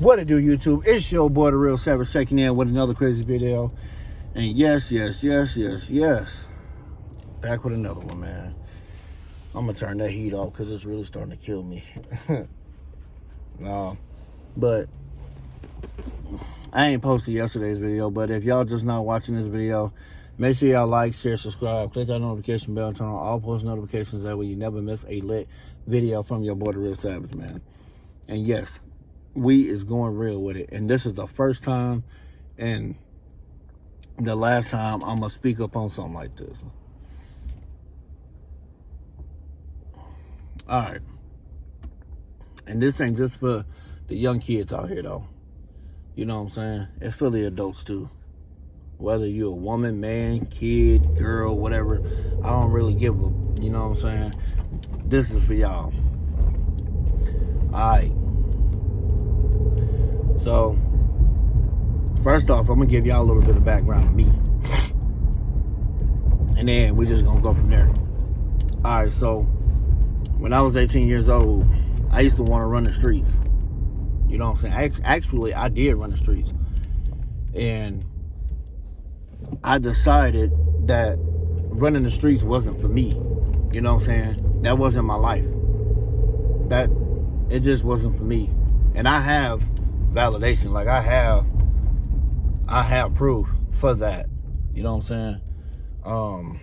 What it do, YouTube? It's your boy, The Real Savage, checking in with another crazy video. And yes. Back with another one, man. I'm going to turn that heat off because it's really starting to kill me. No. But I ain't posted yesterday's video, but if y'all just not watching this video, make sure y'all like, share, subscribe, click that notification bell, and turn on all post notifications. That way you never miss a lit video from your boy, The Real Savage, man. And yes, we is going real with it. And this is the first time and the last time I'm going to speak up on something like this. All right. And this ain't just for the young kids out here, though. You know what I'm saying? It's for the adults, too. Whether you're a woman, man, kid, girl, whatever. I don't really give a, you know what I'm saying? This is for y'all. All right. So, first off, I'm going to give y'all a little bit of background on me. And then we just going to go from there. All right, so when I was 18 years old, I used to want to run the streets. You know what I'm saying? Actually, I did run the streets. And I decided that running the streets wasn't for me. You know what I'm saying? That wasn't my life. It just wasn't for me. And I have validation. Like, I have proof for that. You know what I'm saying?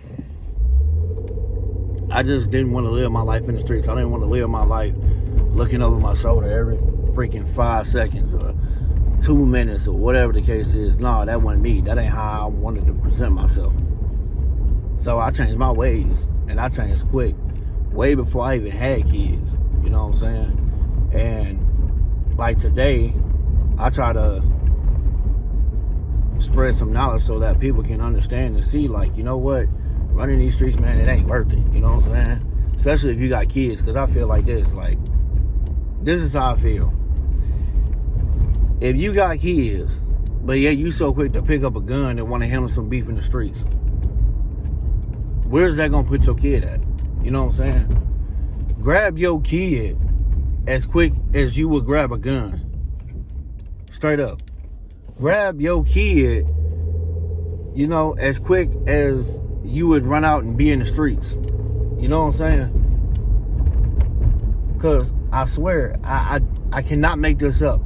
I just didn't want to live my life in the streets. I didn't want to live my life looking over my shoulder every freaking 5 seconds or 2 minutes or whatever the case is. No, that wasn't me. That ain't how I wanted to present myself. So I changed my ways, and I changed quick, way before I even had kids. You know what I'm saying? And like today, I try to spread some knowledge so that people can understand and see, like, you know what? Running these streets, man, it ain't worth it. You know what I'm saying? Especially if you got kids, because I feel like this. Like, this is how I feel. If you got kids, but yeah, you so quick to pick up a gun and want to handle some beef in the streets, where's that going to put your kid at? You know what I'm saying? Grab your kid as quick as you would grab a gun. Straight up. Grab your kid, you know, as quick as you would run out and be in the streets. You know what I'm saying? Because I swear, I cannot make this up.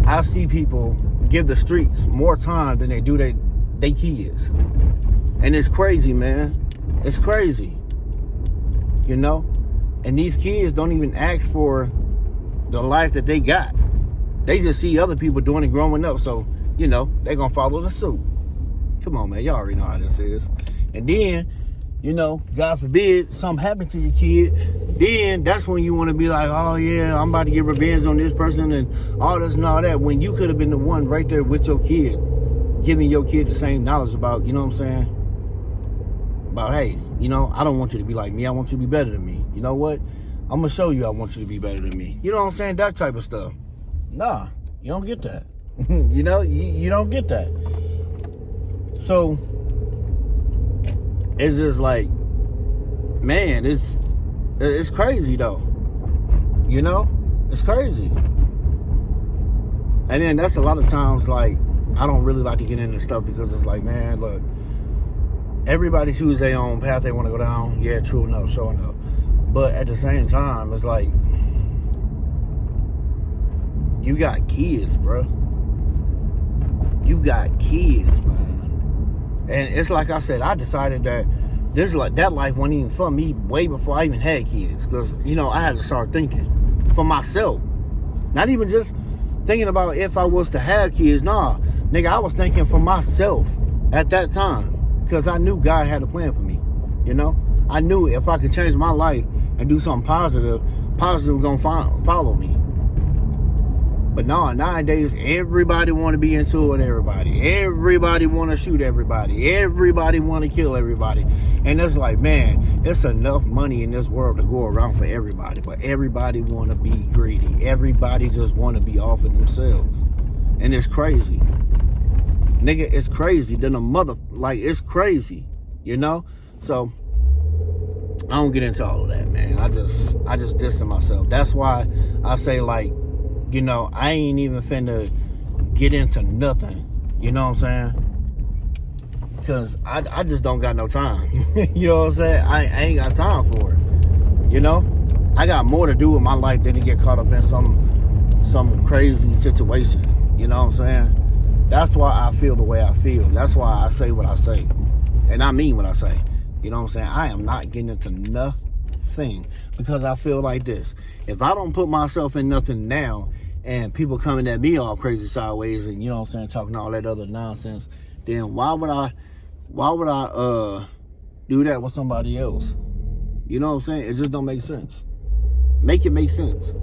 I see people give the streets more time than they do they kids. And it's crazy, man. It's crazy. You know? And these kids don't even ask for the life that they got. They just see other people doing it growing up. So, you know, they're going to follow the suit. Come on, man. Y'all already know how this is. And then, you know, God forbid something happened to your kid. Then that's when you want to be like, oh, yeah, I'm about to get revenge on this person and all this and all that. When you could have been the one right there with your kid, giving your kid the same knowledge about, you know what I'm saying? About, hey, you know, I don't want you to be like me. I want you to be better than me. You know what? I'm going to show you I want you to be better than me. You know what I'm saying? That type of stuff. Nah, you don't get that. You know, you don't get that. So, it's just like, man, it's crazy, though. You know? It's crazy. And then that's a lot of times, like, I don't really like to get into stuff because it's like, man, look, everybody chooses their own path they want to go down. Yeah, true enough, sure enough. But at the same time, it's like, you got kids, bro. You got kids, man. And it's like I said, I decided that that life wasn't even for me way before I even had kids. Because, you know, I had to start thinking for myself. Not even just thinking about if I was to have kids. Nah, nigga, I was thinking for myself at that time. Because I knew God had a plan for me. You know? I knew if I could change my life and do something positive was going to follow me. But no, nowadays, everybody want to be into it with everybody. Everybody want to shoot everybody. Everybody want to kill everybody. And it's like, man, it's enough money in this world to go around for everybody. But everybody want to be greedy. Everybody just want to be off of themselves. And it's crazy. Nigga, it's crazy. Then a mother, like, it's crazy. You know? So, I don't get into all of that, man. I just distance myself. That's why I say, like, you know, I ain't even finna get into nothing. You know what I'm saying? Because I just don't got no time. You know what I'm saying? I ain't got time for it. You know? I got more to do with my life than to get caught up in some crazy situation. You know what I'm saying? That's why I feel the way I feel. That's why I say what I say. And I mean what I say. You know what I'm saying? I am not getting into nothing. Because I feel like this. If I don't put myself in nothing now, and people coming at me all crazy sideways and, you know what I'm saying, talking all that other nonsense, then why would I do that with somebody else? You know what I'm saying? It just don't make sense. Make it make sense.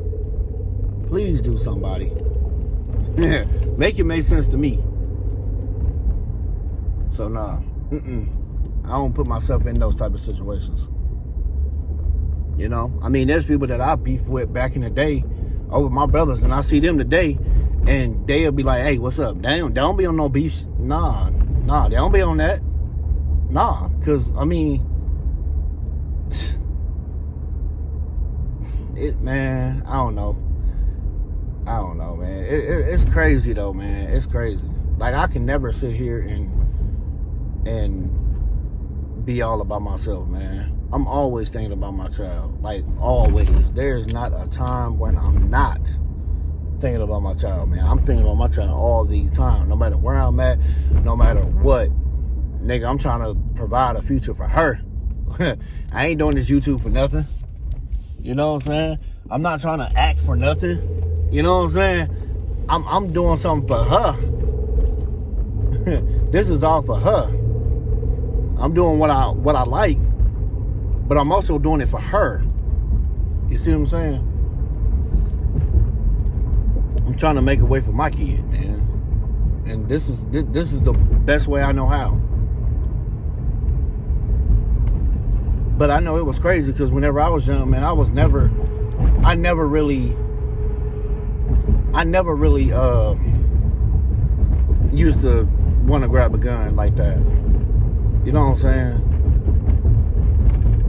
Please do, somebody. Make it make sense to me. So nah, I don't put myself in those type of situations. You know, I mean, there's people that I beefed with back in the day over my brothers, and I see them today, and they'll be like, "Hey, what's up?" They don't be on no beef. Nah, they don't be on that. Nah, because, I mean, man, I don't know, man. It's crazy, though, man. It's crazy. Like, I can never sit here and be all about myself, man. I'm always thinking about my child. Like, always. There's not a time when I'm not thinking about my child, man. I'm thinking about my child all the time. No matter where I'm at, no matter what. Nigga, I'm trying to provide a future for her. I ain't doing this YouTube for nothing. You know what I'm saying? I'm not trying to act for nothing. You know what I'm saying? I'm doing something for her. This is all for her. I'm doing what I like, but I'm also doing it for her. You see what I'm saying? I'm trying to make a way for my kid, man. And this is the best way I know how. But I know it was crazy because whenever I was young, man, I never really used to want to grab a gun like that. You know what I'm saying?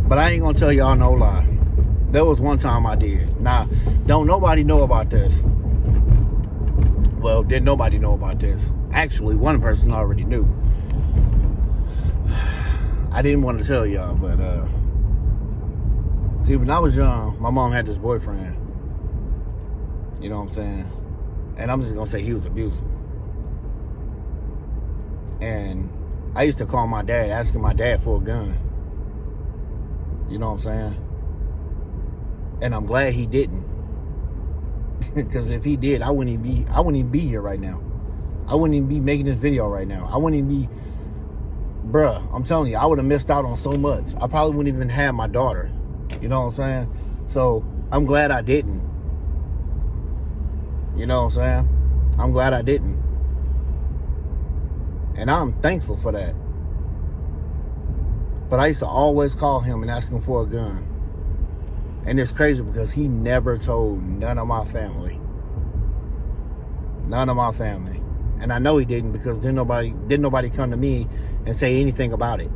But I ain't gonna tell y'all no lie. There was one time I did. Now, don't nobody know about this. Well, didn't nobody know about this. Actually, one person already knew. I didn't want to tell y'all, but see, when I was young, my mom had this boyfriend. You know what I'm saying? And I'm just gonna say he was abusive. And I used to call my dad, asking my dad for a gun. You know what I'm saying? And I'm glad he didn't. Because if he did, I wouldn't even be here right now. I wouldn't even be making this video right now. I wouldn't even be, bruh, I'm telling you, I would have missed out on so much. I probably wouldn't even have my daughter. You know what I'm saying? So I'm glad I didn't. You know what I'm saying? I'm glad I didn't. And I'm thankful for that. But I used to always call him and ask him for a gun. And it's crazy because he never told none of my family. None of my family. And I know he didn't because didn't nobody come to me and say anything about it.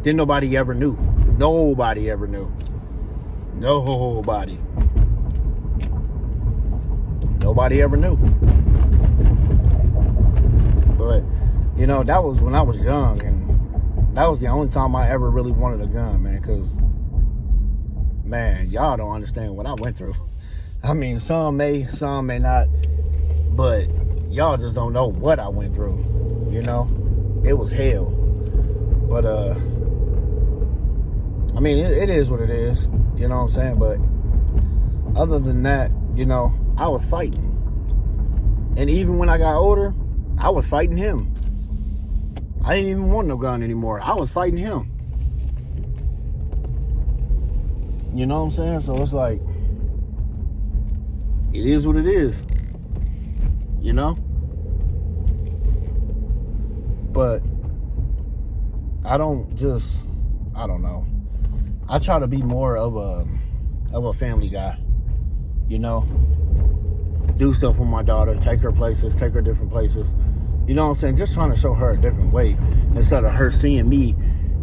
Didn't nobody ever knew. Nobody ever knew. Nobody. Nobody ever knew. But, you know, that was when I was young, and that was the only time I ever really wanted a gun, man, because, man, y'all don't understand what I went through. I mean, some may not, but y'all just don't know what I went through, you know? It was hell. But, I mean, it is what it is, you know what I'm saying? But other than that, you know, I was fighting. And even when I got older, I was fighting him. I didn't even want no gun anymore. I was fighting him. You know what I'm saying? So it's like, it is what it is. You know? But I don't know. I try to be more of a family guy. You know? Do stuff with my daughter, take her places, take her different places. You know what I'm saying? Just trying to show her a different way instead of her seeing me,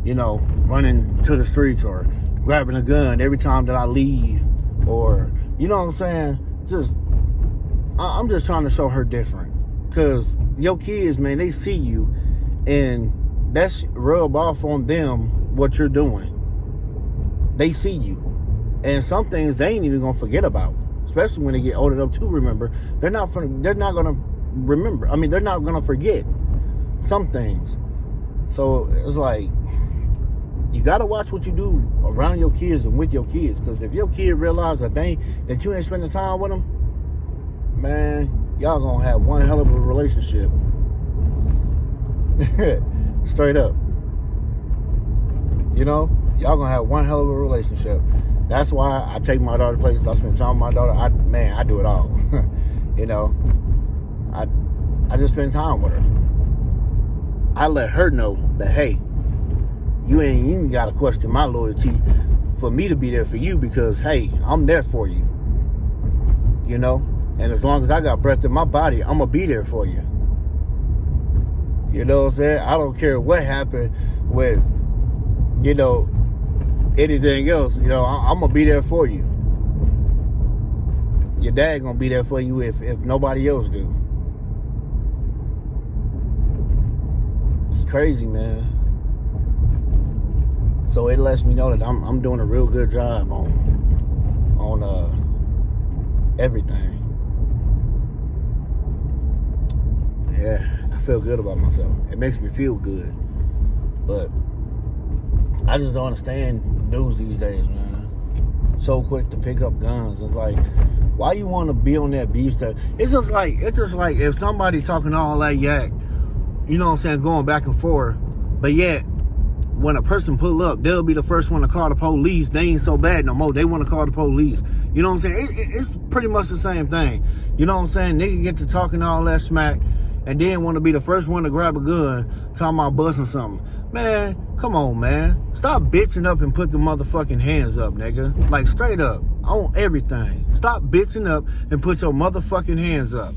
you know, running to the streets or grabbing a gun every time that I leave, or, you know what I'm saying? Just I'm just trying to show her different. Because your kids, man, they see you, and that's rub off on them what you're doing. They see you. And some things they ain't even going to forget about. Especially when they get old enough to remember. They're not going to remember. I mean, they're not going to forget some things. So it's like, you got to watch what you do around your kids and with your kids. Because if your kid realizes that you ain't spending time with them, man, y'all going to have one hell of a relationship. Straight up. You know, y'all going to have one hell of a relationship. That's why I take my daughter to places. I spend time with my daughter. I do it all. You know, I just spend time with her. I let her know that, hey, you ain't even got to question my loyalty for me to be there for you because, hey, I'm there for you. You know? And as long as I got breath in my body, I'm going to be there for you. You know what I'm saying? I don't care what happened with, you know, anything else. You know, I'm going to be there for you. Your dad going to be there for you if nobody else do. It's crazy, man. So it lets me know that I'm doing a real good job on everything. Yeah, I feel good about myself. It makes me feel good. But I just don't understand dudes these days, man. So quick to pick up guns. It's like, why you want to be on that beef stuff? It's just like if somebody talking all that yak, you know what I'm saying, going back and forth, but yet when a person pull up, they'll be the first one to call the police. They ain't so bad no more. They want to call the police. You know what I'm saying? It's pretty much the same thing. You know what I'm saying? Nigga get to talking all that smack and then want to be the first one to grab a gun, talking about busting something. Man, come on, man. Stop bitching up and put the motherfucking hands up, nigga. Like, straight up. On everything. Stop bitching up and put your motherfucking hands up.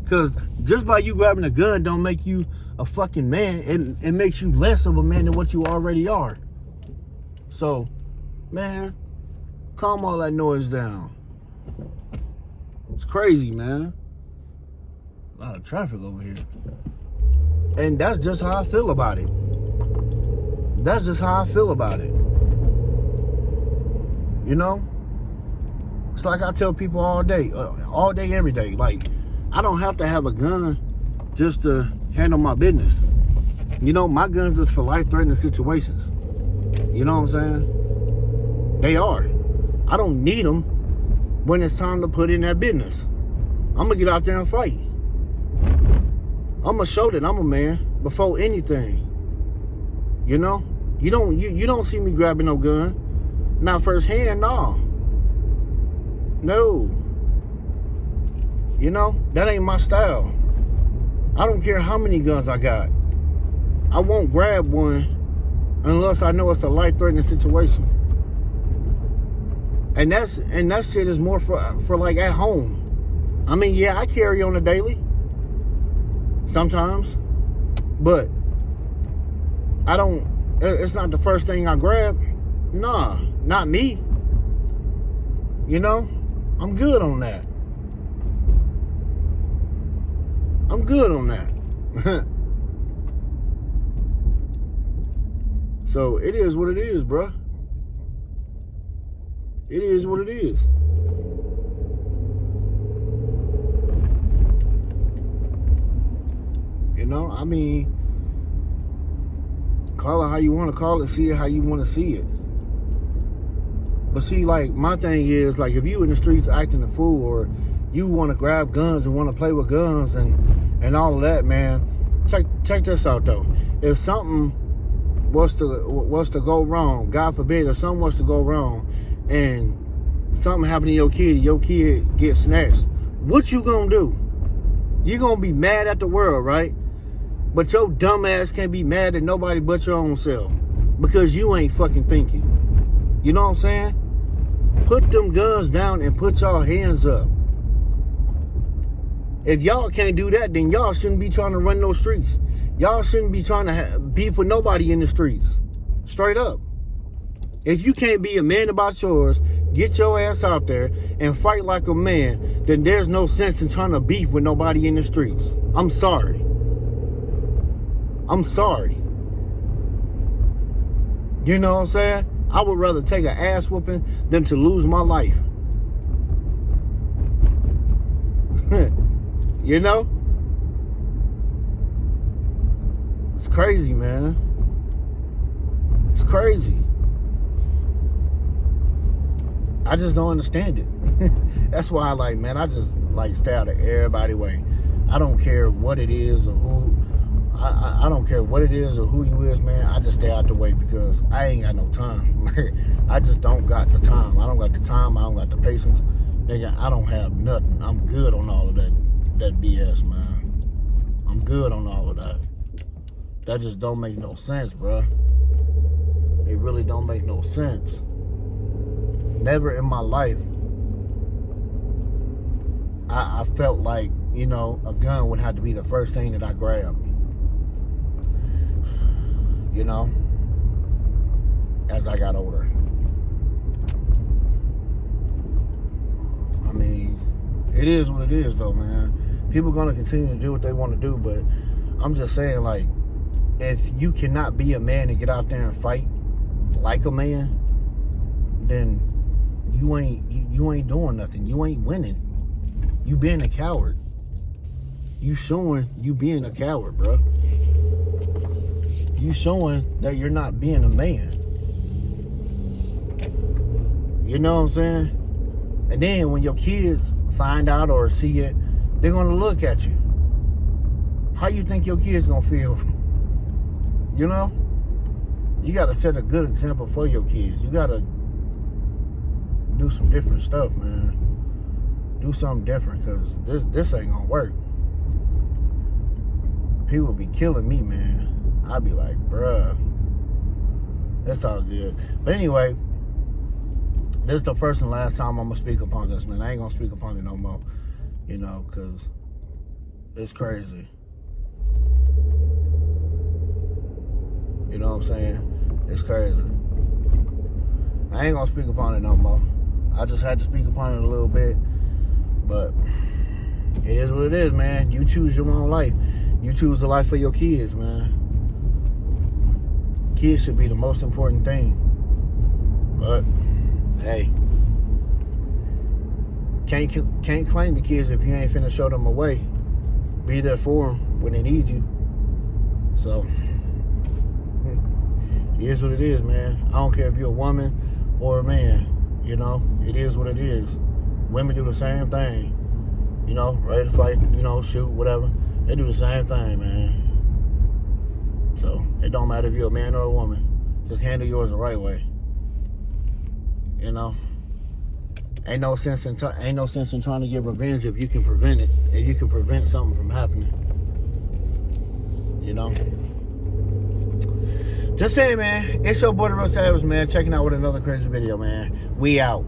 Because just by you grabbing a gun don't make you a fucking man. It makes you less of a man than what you already are. So, man, calm all that noise down. It's crazy, man. A lot of traffic over here. And that's just how I feel about it. That's just how I feel about it. You know? It's like I tell people all day, every day. Like, I don't have to have a gun just to handle my business. You know, my guns is for life-threatening situations. You know what I'm saying? They are. I don't need them when it's time to put in that business. I'm going to get out there and fight. I'm going to show that I'm a man before anything. You know? You don't see me grabbing no gun. Not firsthand, no. No. You know, that ain't my style. I don't care how many guns I got. I won't grab one unless I know it's a life-threatening situation. And that shit is more for like at home. I mean, yeah, I carry on a daily. Sometimes. But it's not the first thing I grab. Nah, not me. You know? I'm good on that. I'm good on that. So it is what it is, bruh. It is what it is. You know, I mean, call it how you want to call it, see it how you want to see it. But see, like, my thing is, like, if you in the streets acting a fool, or you want to grab guns and want to play with guns and all of that, man, check this out, though. If something was to go wrong, God forbid, if something was to go wrong, and something happened to your kid gets snatched, what you gonna do? You gonna be mad at the world, right? But your dumb ass can't be mad at nobody but your own self, because you ain't fucking thinking. You know what I'm saying? Put them guns down and put y'all hands up. If y'all can't do that, then y'all shouldn't be trying to run those streets. Y'all shouldn't be trying to beef with nobody in the streets. Straight up. If you can't be a man about yours, get your ass out there and fight like a man, then there's no sense in trying to beef with nobody in the streets. I'm sorry. I'm sorry. You know what I'm saying? I would rather take an ass whooping than to lose my life. You know? It's crazy, man. It's crazy. I just don't understand it. That's why I just stay out of everybody's way. I don't care what it is or who. I don't care what it is or who you is, man. I just stay out the way because I ain't got no time. I just don't got the time. I don't got the time. I don't got the patience. Nigga, I don't have nothing. I'm good on all of that BS, man. I'm good on all of that. That just don't make no sense, bro. It really don't make no sense. Never in my life I felt like, you know, a gun would have to be the first thing that I grabbed. You know, as I got older. I mean, it is what it is, though, man. People gonna continue to do what they want to do, but I'm just saying, like, if you cannot be a man and get out there and fight like a man, then you ain't doing nothing. You ain't winning. You being a coward. You showing you being a coward, bro. You showing that you're not being a man. You know what I'm saying? And then when your kids find out or see it, they're gonna look at you. How you think your kids gonna feel? You know? You gotta set a good example for your kids. You gotta do some different stuff, man. Do something different, because this ain't gonna work. People be killing me, man. I'd be like, bruh, that's all good. But anyway, this is the first and last time I'm gonna speak upon this, man. I ain't gonna speak upon it no more, you know, because it's crazy. You know what I'm saying? It's crazy. I ain't gonna speak upon it no more. I just had to speak upon it a little bit, but it is what it is, man. You choose your own life. You choose the life of your kids, man. Kids should be the most important thing. But hey, can't claim the kids if you ain't finna show them a way. Be there for them when they need you. So it is what it is, man. I don't care if you're a woman or a man. You know, it is what it is. Women do the same thing. You know, ready to fight, you know, shoot, whatever. They do the same thing, man. So it don't matter if you're a man or a woman. Just handle yours the right way. You know, ain't no sense in trying to get revenge if you can prevent it. If you can prevent something from happening. You know. Just saying, man. It's your boy, The Real Savage, man. Checking out with another crazy video, man. We out.